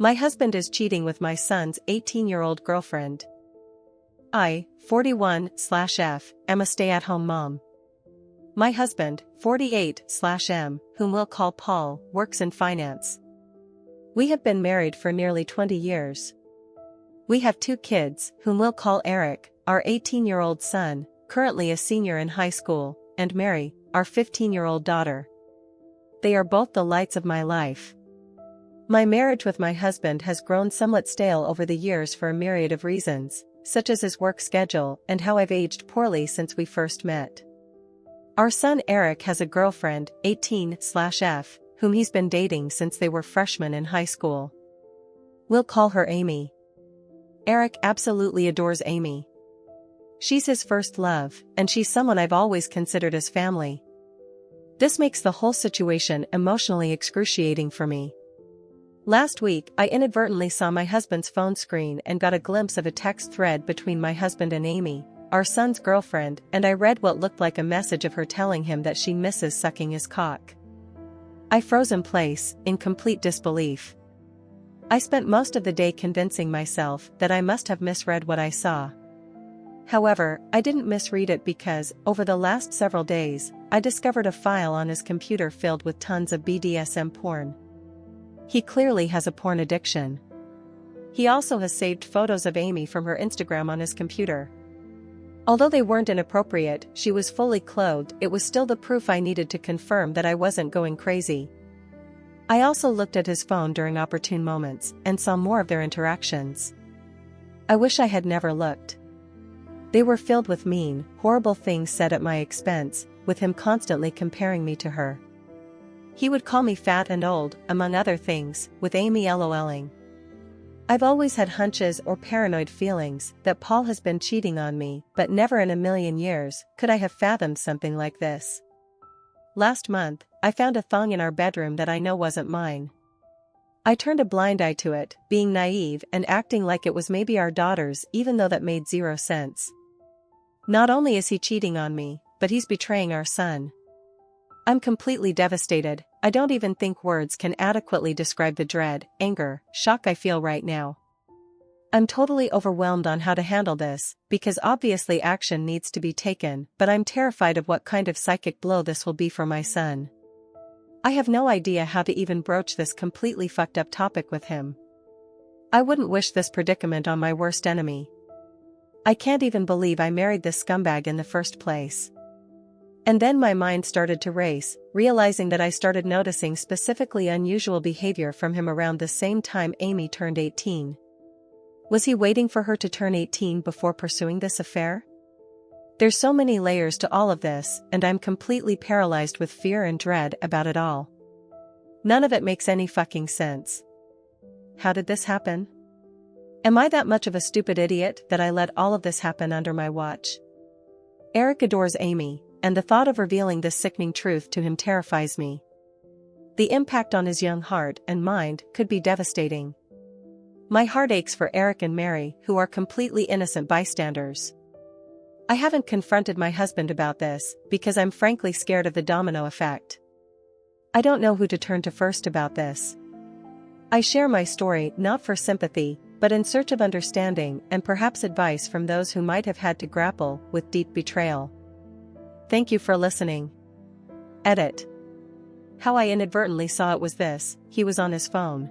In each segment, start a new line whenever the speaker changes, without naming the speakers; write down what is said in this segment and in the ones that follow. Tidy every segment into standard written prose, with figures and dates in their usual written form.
My husband is cheating with my son's 18-year-old girlfriend. I, 41/F, am a stay-at-home mom. My husband, 48/M, whom we'll call Paul, works in finance. We have been married for nearly 20 years. We have 2 kids, whom we'll call Eric, our 18-year-old son, currently a senior in high school, and Mary, our 15-year-old daughter. They are both the lights of my life. My marriage with my husband has grown somewhat stale over the years for a myriad of reasons, such as his work schedule and how I've aged poorly since we first met. Our son Eric has a girlfriend, 18/F, whom he's been dating since they were freshmen in high school. We'll call her Amy. Eric absolutely adores Amy. She's his first love, and she's someone I've always considered as family. This makes the whole situation emotionally excruciating for me. Last week, I inadvertently saw my husband's phone screen and got a glimpse of a text thread between my husband and Amy, our son's girlfriend, and I read what looked like a message of her telling him that she misses sucking his cock. I froze in place, in complete disbelief. I spent most of the day convincing myself that I must have misread what I saw. However, I didn't misread it because, over the last several days, I discovered a file on his computer filled with tons of BDSM porn. He clearly has a porn addiction. He also has saved photos of Amy from her Instagram on his computer. Although they weren't inappropriate, she was fully clothed, it was still the proof I needed to confirm that I wasn't going crazy. I also looked at his phone during opportune moments, and saw more of their interactions. I wish I had never looked. They were filled with mean, horrible things said at my expense, with him constantly comparing me to her. He would call me fat and old, among other things, with Amy LOLing. I've always had hunches or paranoid feelings that Paul has been cheating on me, but never in a million years could I have fathomed something like this. Last month, I found a thong in our bedroom that I know wasn't mine. I turned a blind eye to it, being naive and acting like it was maybe our daughter's, even though that made zero sense. Not only is he cheating on me, but he's betraying our son. I'm completely devastated. I don't even think words can adequately describe the dread, anger, shock I feel right now. I'm totally overwhelmed on how to handle this, because obviously action needs to be taken, but I'm terrified of what kind of psychic blow this will be for my son. I have no idea how to even broach this completely fucked up topic with him. I wouldn't wish this predicament on my worst enemy. I can't even believe I married this scumbag in the first place. And then my mind started to race, realizing that I started noticing specifically unusual behavior from him around the same time Amy turned 18. Was he waiting for her to turn 18 before pursuing this affair? There's so many layers to all of this, and I'm completely paralyzed with fear and dread about it all. None of it makes any fucking sense. How did this happen? Am I that much of a stupid idiot that I let all of this happen under my watch? Eric adores Amy, and the thought of revealing this sickening truth to him terrifies me. The impact on his young heart and mind could be devastating. My heart aches for Eric and Mary, who are completely innocent bystanders. I haven't confronted my husband about this, because I'm frankly scared of the domino effect. I don't know who to turn to first about this. I share my story not for sympathy, but in search of understanding and perhaps advice from those who might have had to grapple with deep betrayal. Thank you for listening. Edit. How I inadvertently saw it was this: he was on his phone.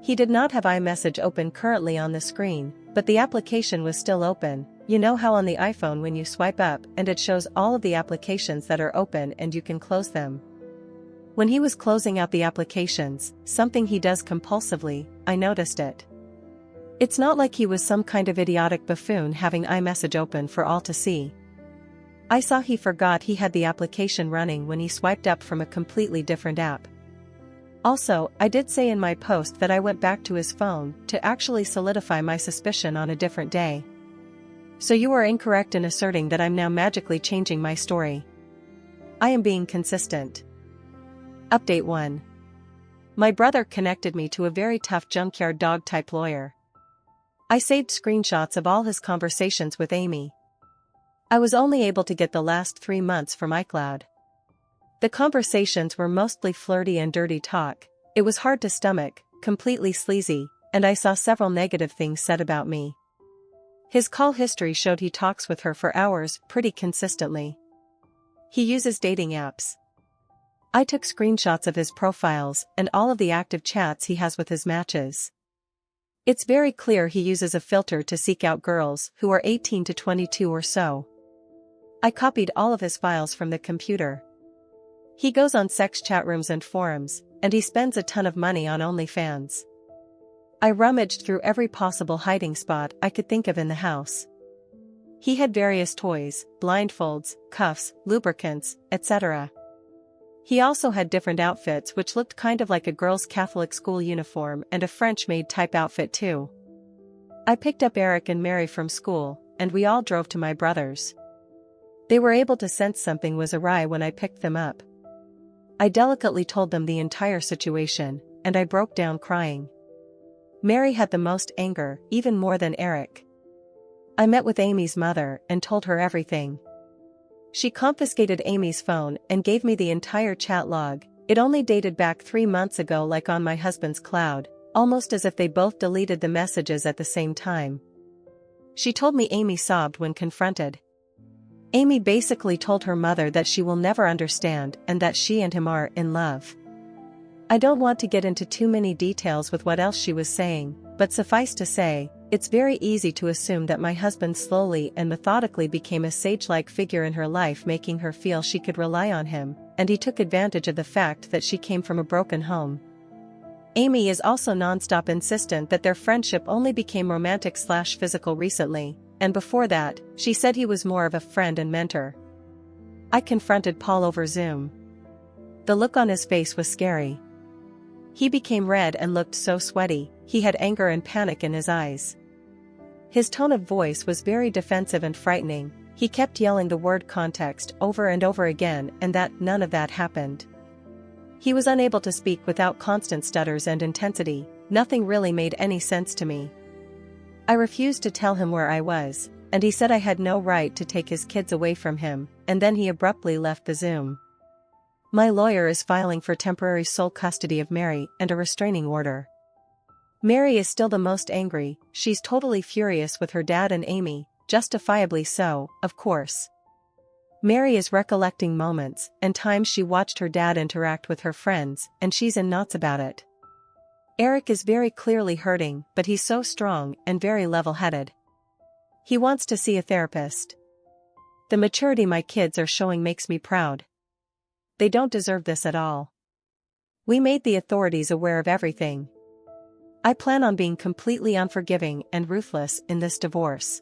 He did not have iMessage open currently on the screen, but the application was still open. You know how on the iPhone when you swipe up and it shows all of the applications that are open and you can close them. When he was closing out the applications, something he does compulsively, I noticed it. It's not like he was some kind of idiotic buffoon having iMessage open for all to see. I saw he forgot he had the application running when he swiped up from a completely different app. Also, I did say in my post that I went back to his phone to actually solidify my suspicion on a different day. So you are incorrect in asserting that I'm now magically changing my story. I am being consistent. Update 1. My brother connected me to a very tough junkyard dog type lawyer. I saved screenshots of all his conversations with Amy. I was only able to get the last 3 months from iCloud. The conversations were mostly flirty and dirty talk. It was hard to stomach, completely sleazy, and I saw several negative things said about me. His call history showed he talks with her for hours pretty consistently. He uses dating apps. I took screenshots of his profiles and all of the active chats he has with his matches. It's very clear he uses a filter to seek out girls who are 18 to 22 or so. I copied all of his files from the computer. He goes on sex chat rooms and forums, and he spends a ton of money on OnlyFans. I rummaged through every possible hiding spot I could think of in the house. He had various toys, blindfolds, cuffs, lubricants, etc. He also had different outfits which looked kind of like a girl's Catholic school uniform and a French-maid type outfit too. I picked up Eric and Mary from school, and we all drove to my brother's. They were able to sense something was awry when I picked them up. I delicately told them the entire situation, and I broke down crying. Mary had the most anger, even more than Eric. I met with Amy's mother and told her everything. She confiscated Amy's phone and gave me the entire chat log. It only dated back 3 months ago, like on my husband's cloud, almost as if they both deleted the messages at the same time. She told me Amy sobbed when confronted. Amy basically told her mother that she will never understand and that she and him are in love. I don't want to get into too many details with what else she was saying, but suffice to say, it's very easy to assume that my husband slowly and methodically became a sage-like figure in her life, making her feel she could rely on him, and he took advantage of the fact that she came from a broken home. Amy is also non-stop insistent that their friendship only became romantic/physical recently, and before that, she said he was more of a friend and mentor. I confronted Paul over Zoom. The look on his face was scary. He became red and looked so sweaty, he had anger and panic in his eyes. His tone of voice was very defensive and frightening. He kept yelling the word context over and over again, and that none of that happened. He was unable to speak without constant stutters and intensity. Nothing really made any sense to me. I refused to tell him where I was, and he said I had no right to take his kids away from him, and then he abruptly left the Zoom. My lawyer is filing for temporary sole custody of Mary and a restraining order. Mary is still the most angry. She's totally furious with her dad and Amy, justifiably so, of course. Mary is recollecting moments and times she watched her dad interact with her friends, and she's in knots about it. Eric is very clearly hurting, but he's so strong and very level-headed. He wants to see a therapist. The maturity my kids are showing makes me proud. They don't deserve this at all. We made the authorities aware of everything. I plan on being completely unforgiving and ruthless in this divorce.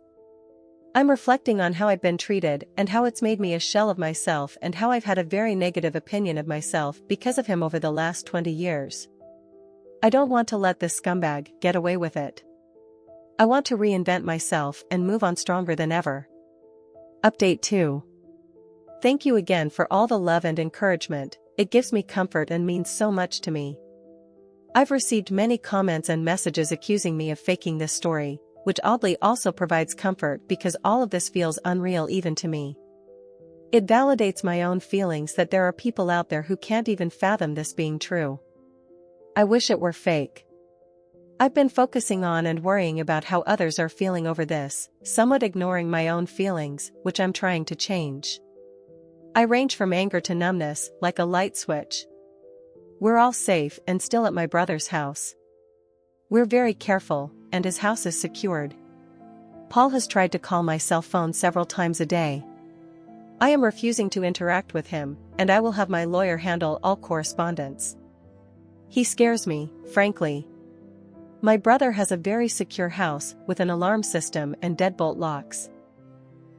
I'm reflecting on how I've been treated and how it's made me a shell of myself, and how I've had a very negative opinion of myself because of him over the last 20 years. I don't want to let this scumbag get away with it. I want to reinvent myself and move on stronger than ever. Update 2. Thank you again for all the love and encouragement. It gives me comfort and means so much to me. I've received many comments and messages accusing me of faking this story, which oddly also provides comfort because all of this feels unreal even to me. It validates my own feelings that there are people out there who can't even fathom this being true. I wish it were fake. I've been focusing on and worrying about how others are feeling over this, somewhat ignoring my own feelings, which I'm trying to change. I range from anger to numbness, like a light switch. We're all safe and still at my brother's house. We're very careful, and his house is secured. Paul has tried to call my cell phone several times a day. I am refusing to interact with him, and I will have my lawyer handle all correspondence. He scares me, frankly. My brother has a very secure house with an alarm system and deadbolt locks.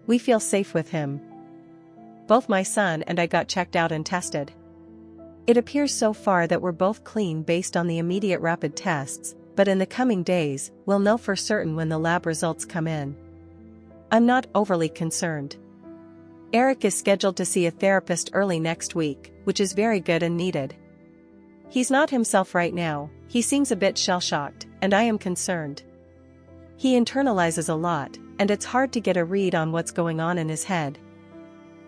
We feel safe with him. Both my son and I got checked out and tested. It appears so far that we're both clean based on the immediate rapid tests, but in the coming days, we'll know for certain when the lab results come in. I'm not overly concerned. Eric is scheduled to see a therapist early next week, which is very good and needed. He's not himself right now. He seems a bit shell-shocked, and I am concerned. He internalizes a lot, and it's hard to get a read on what's going on in his head.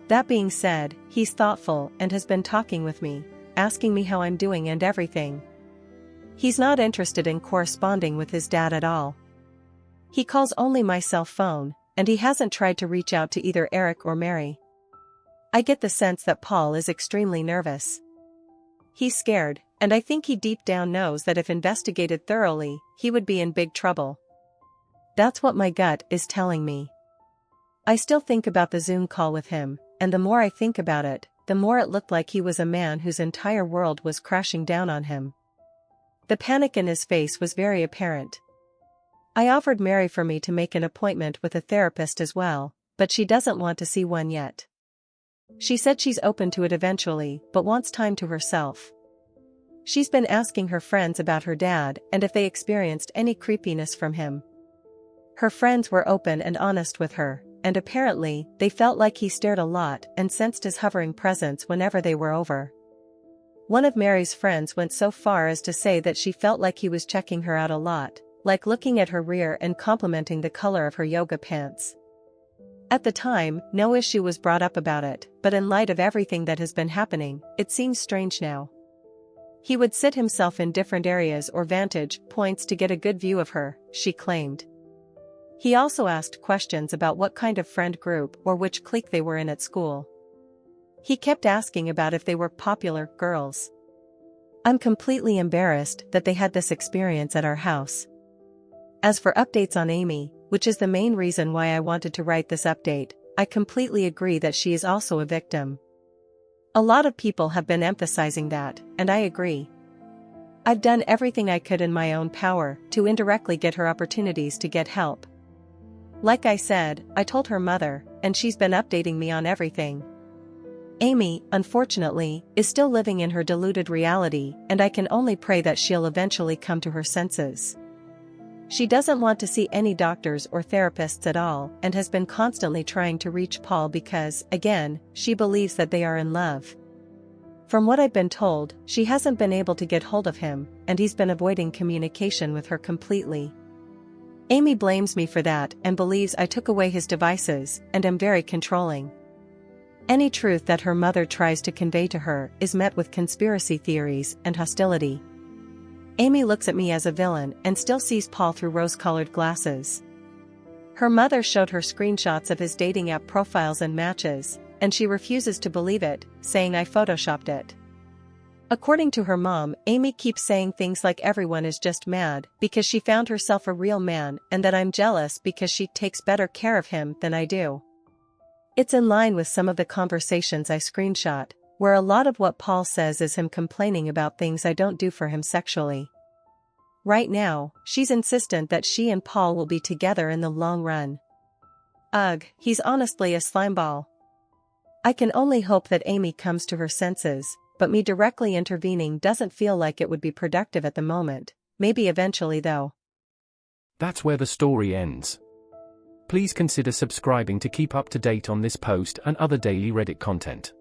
That being said, he's thoughtful and has been talking with me, asking me how I'm doing and everything. He's not interested in corresponding with his dad at all. He calls only my cell phone, and he hasn't tried to reach out to either Eric or Mary. I get the sense that Paul is extremely nervous. He's scared, and I think he deep down knows that if investigated thoroughly, he would be in big trouble. That's what my gut is telling me. I still think about the Zoom call with him, and the more I think about it, the more it looked like he was a man whose entire world was crashing down on him. The panic in his face was very apparent. I offered Mary for me to make an appointment with a therapist as well, but she doesn't want to see one yet. She said she's open to it eventually, but wants time to herself. She's been asking her friends about her dad and if they experienced any creepiness from him. Her friends were open and honest with her, and apparently, they felt like he stared a lot and sensed his hovering presence whenever they were over. One of Mary's friends went so far as to say that she felt like he was checking her out a lot, like looking at her rear and complimenting the color of her yoga pants. At the time, no issue was brought up about it, but in light of everything that has been happening, it seems strange now. He would sit himself in different areas or vantage points to get a good view of her, she claimed. He also asked questions about what kind of friend group or which clique they were in at school. He kept asking about if they were popular girls. I'm completely embarrassed that they had this experience at our house. As for updates on Amy, which is the main reason why I wanted to write this update, I completely agree that she is also a victim. A lot of people have been emphasizing that, and I agree. I've done everything I could in my own power to indirectly get her opportunities to get help. Like I said, I told her mother, and she's been updating me on everything. Amy, unfortunately, is still living in her deluded reality, and I can only pray that she'll eventually come to her senses. She doesn't want to see any doctors or therapists at all and has been constantly trying to reach Paul because, again, she believes that they are in love. From what I've been told, she hasn't been able to get hold of him, and he's been avoiding communication with her completely. Amy blames me for that and believes I took away his devices and am very controlling. Any truth that her mother tries to convey to her is met with conspiracy theories and hostility. Amy looks at me as a villain and still sees Paul through rose-colored glasses. Her mother showed her screenshots of his dating app profiles and matches, and she refuses to believe it, saying I photoshopped it. According to her mom, Amy keeps saying things like everyone is just mad because she found herself a real man and that I'm jealous because she takes better care of him than I do. It's in line with some of the conversations I screenshot, where a lot of what Paul says is him complaining about things I don't do for him sexually. Right now, she's insistent that she and Paul will be together in the long run. Ugh, he's honestly a slimeball. I can only hope that Amy comes to her senses, but me directly intervening doesn't feel like it would be productive at the moment, maybe eventually though.
That's where the story ends. Please consider subscribing to keep up to date on this post and other daily Reddit content.